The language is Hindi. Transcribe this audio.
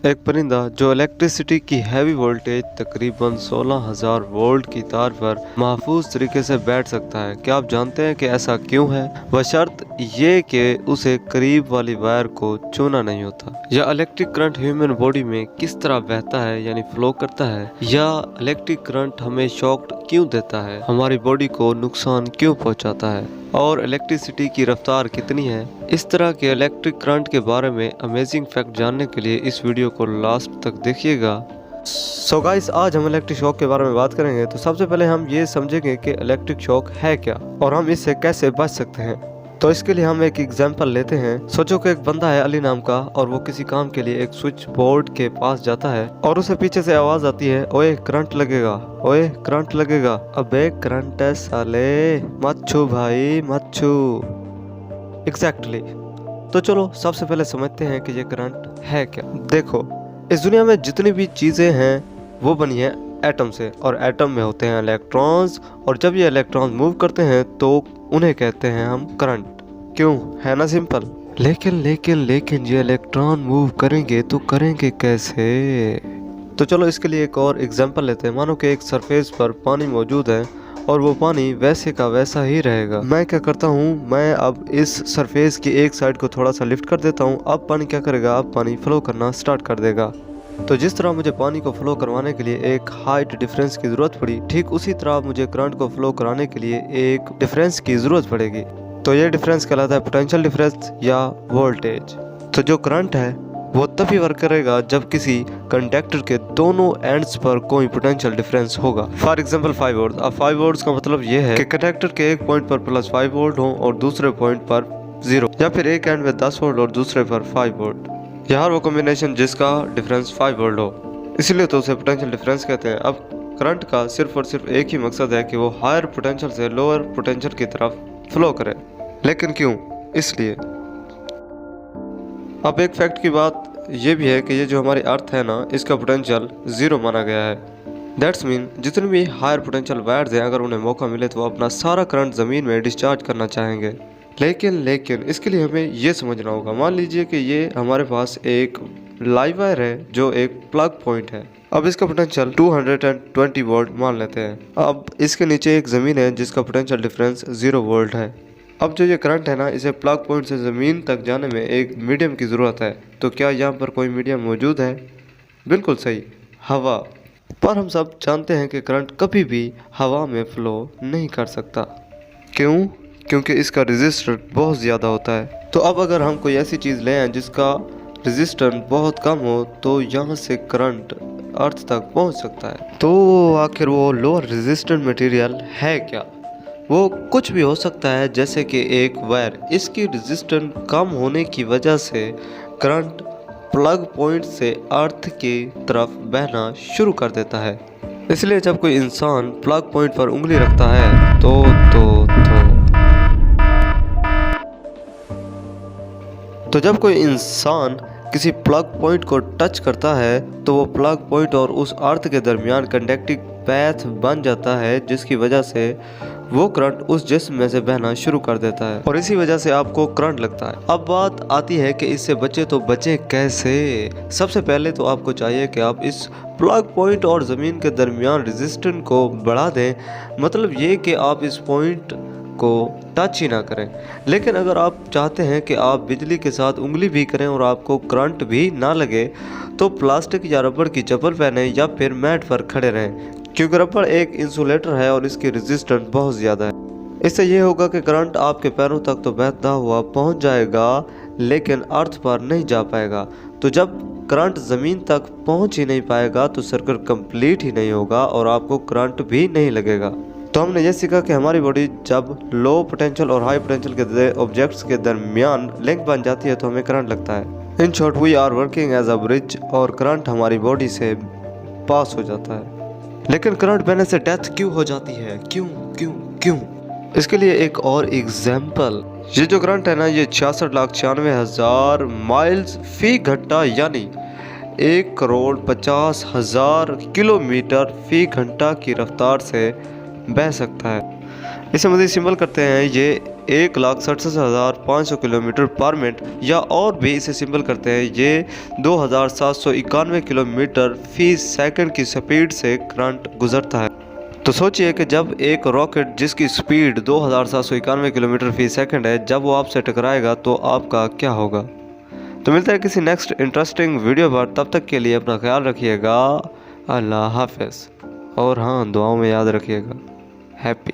एक परिंदा जो इलेक्ट्रिसिटी की हैवी वोल्टेज तकरीबन 16,000 वोल्ट की तार पर महफूज तरीके से बैठ सकता है। क्या आप जानते हैं कि ऐसा क्यों है? बशर्त ये कि उसे करीब वाली वायर को छूना नहीं होता। या इलेक्ट्रिक करंट ह्यूमन बॉडी में किस तरह बहता है यानी फ्लो करता है? या इलेक्ट्रिक करंट हमें शॉक क्यों देता है, हमारी बॉडी को नुकसान क्यों पहुंचाता है और इलेक्ट्रिसिटी की रफ्तार कितनी है? इस तरह के इलेक्ट्रिक करंट के बारे में अमेजिंग फैक्ट जानने के लिए इस वीडियो को लास्ट तक देखिएगा। सो गाइस, आज हम इलेक्ट्रिक शॉक के बारे में बात करेंगे। तो सबसे पहले हम ये समझेंगे कि इलेक्ट्रिक शॉक है क्या और हम इससे कैसे बच सकते हैं। तो इसके लिए हम एक एग्जांपल लेते हैं। सोचो कि एक बंदा है अली नाम का और वो किसी काम के लिए एक स्विच बोर्ड के पास जाता है और उसे पीछे से आवाज आती है, ओए करंट लगेगा, ओए करंट लगेगा। अबे करंट है साले, मत छू भाई मत छू। एग्जैक्टली। तो चलो सबसे पहले समझते हैं कि ये करंट है क्या। देखो, इस दुनिया में जितनी भी चीजें हैं वो बनी है एटम से और एटम में होते हैं इलेक्ट्रॉन्स और जब ये इलेक्ट्रॉन्स मूव करते हैं तो उन्हें कहते हैं हम करंट। क्यों? है ना सिंपल। लेकिन ये इलेक्ट्रॉन मूव करेंगे तो करेंगे कैसे? तो चलो इसके लिए एक और एग्जांपल लेते हैं। मानो कि एक सरफेस पर पानी मौजूद है और वो पानी वैसे का वैसा ही रहेगा। मैं क्या करता हूँ, मैं अब इस सरफेस की एक साइड को थोड़ा सा लिफ्ट कर देता हूँ। अब पानी क्या करेगा, अब पानी फ्लो करना स्टार्ट कर देगा। तो जिस तरह मुझे पानी को फ्लो करवाने के लिए एक हाइट डिफरेंस की जरूरत पड़ी, ठीक उसी तरह मुझे करंट को फ्लो कराने के लिए एक डिफरेंस की जरूरत पड़ेगी। तो ये डिफरेंस कहलाता है पोटेंशियल डिफरेंस या वोल्टेज। तो जो करंट है वो तभी वर्क करेगा जब किसी कंडक्टर के दोनों एंड्स पर कोई पोटेंशियल डिफरेंस होगा। For example 5 volt. अब 5 वोल्ट का मतलब ये है कि कंडक्टर के एक पॉइंट पर प्लस 5 वोल्ट हो और दूसरे पॉइंट पर 0, या फिर एक एंड में 10 वोल्ट और दूसरे पर 5 वोल्ट, या वो कॉम्बिनेशन जिसका डिफरेंस 5 वोल्ट हो। इसलिए तो उसे पोटेंशियल डिफरेंस कहते हैं। अब करंट का सिर्फ और सिर्फ एक ही मकसद है कि वो हायर पोटेंशियल से लोअर पोटेंशियल की तरफ फ्लो करे। लेकिन क्यों? इसलिए। अब एक फैक्ट की बात ये भी है कि ये जो हमारी अर्थ है ना, इसका पोटेंशियल 0 माना गया है। दैट्स मीन जितने भी हायर पोटेंशियल वायर्स हैं, अगर उन्हें मौका मिले तो वो अपना सारा करंट ज़मीन में डिस्चार्ज करना चाहेंगे। लेकिन इसके लिए हमें ये समझना होगा। मान लीजिए कि ये हमारे पास एक लाइव वायर है जो एक प्लग पॉइंट है। अब इसका पोटेंशियल 220 वोल्ट मान लेते हैं। अब इसके नीचे एक ज़मीन है जिसका पोटेंशियल डिफरेंस 0 वोल्ट है। अब जो ये करंट है ना, इसे प्लग पॉइंट से ज़मीन तक जाने में एक मीडियम की ज़रूरत है। तो क्या यहाँ पर कोई मीडियम मौजूद है? बिल्कुल सही, हवा। पर हम सब जानते हैं कि करंट कभी भी हवा में फ्लो नहीं कर सकता। क्यों? क्योंकि इसका रेजिस्टेंस बहुत ज़्यादा होता है। तो अब अगर हम कोई ऐसी चीज़ लें जिसका रेजिस्टेंस बहुत कम हो तो यहाँ से करंट अर्थ तक पहुँच सकता है। तो आखिर वो लोअर रेजिस्टेंट मटेरियल है क्या? वो कुछ भी हो सकता है, जैसे कि एक वायर। इसकी रेजिस्टेंस कम होने की वजह से करंट प्लग पॉइंट से अर्थ की तरफ बहना शुरू कर देता है। इसलिए जब कोई इंसान प्लग पॉइंट पर उंगली रखता है तो जब कोई इंसान किसी प्लग पॉइंट को टच करता है तो वो प्लग पॉइंट और उस अर्थ के दरमियान कंडक्टिंग पैथ बन जाता है, जिसकी वजह से वो करंट उस जिस्म में से बहना शुरू कर देता है और इसी वजह से आपको करंट लगता है। अब बात आती है कि इससे बचे तो बचे कैसे। सबसे पहले तो आपको चाहिए कि आप इस प्लग पॉइंट और ज़मीन के दरमियान रेजिस्टेंस को बढ़ा दें। मतलब ये कि आप इस पॉइंट को टच ही ना करें। लेकिन अगर आप चाहते हैं कि आप बिजली के साथ उंगली भी करें और आपको करंट भी ना लगे तो प्लास्टिक या रबड़ की चप्पल पहने या फिर मैट पर खड़े रहें, क्योंकि रबड़ एक इंसुलेटर है और इसकी रेजिस्टेंस बहुत ज़्यादा है। इससे ये होगा कि करंट आपके पैरों तक तो बहता हुआ पहुंच जाएगा लेकिन अर्थ पर नहीं जा पाएगा। तो जब करंट ज़मीन तक पहुंच ही नहीं पाएगा तो सर्किट कंप्लीट ही नहीं होगा और आपको करंट भी नहीं लगेगा। तो हमने ये सीखा कि हमारी बॉडी जब लो पोटेंशियल और हाई पोटेंशियल के ऑब्जेक्ट्स के दरमियान लिंक बन जाती है तो हमें करंट लगता है। In short, we are working as a bridge और करंट हमारी बॉडी से पास हो जाता है। लेकिन करंट बहने से डेथ क्यों हो जाती है? क्यों? इसके लिए एक और एग्जाम्पल। ये जो करंट है ना, ये 66,96,000 माइल्स फी घंटा यानी 1,50,000 किलोमीटर फी घंटा की रफ्तार से बह सकता है। इसे मज़ीद सिंबल करते हैं, ये 1,67,500 किलोमीटर पर मिनट, या और भी इसे सिंपल करते हैं, ये 2,791 किलोमीटर फी सेकंड की स्पीड से करंट गुजरता है। तो सोचिए कि जब एक रॉकेट जिसकी स्पीड 2,791 किलोमीटर फी सेकंड है, जब वो आपसे टकराएगा तो आपका क्या होगा। तो मिलता है किसी नेक्स्ट इंटरेस्टिंग वीडियो पर, तब तक के लिए अपना ख्याल रखिएगा। अल्लाह हाफिज़। और हाँ, दुआओं में याद रखिएगा। हैप्पी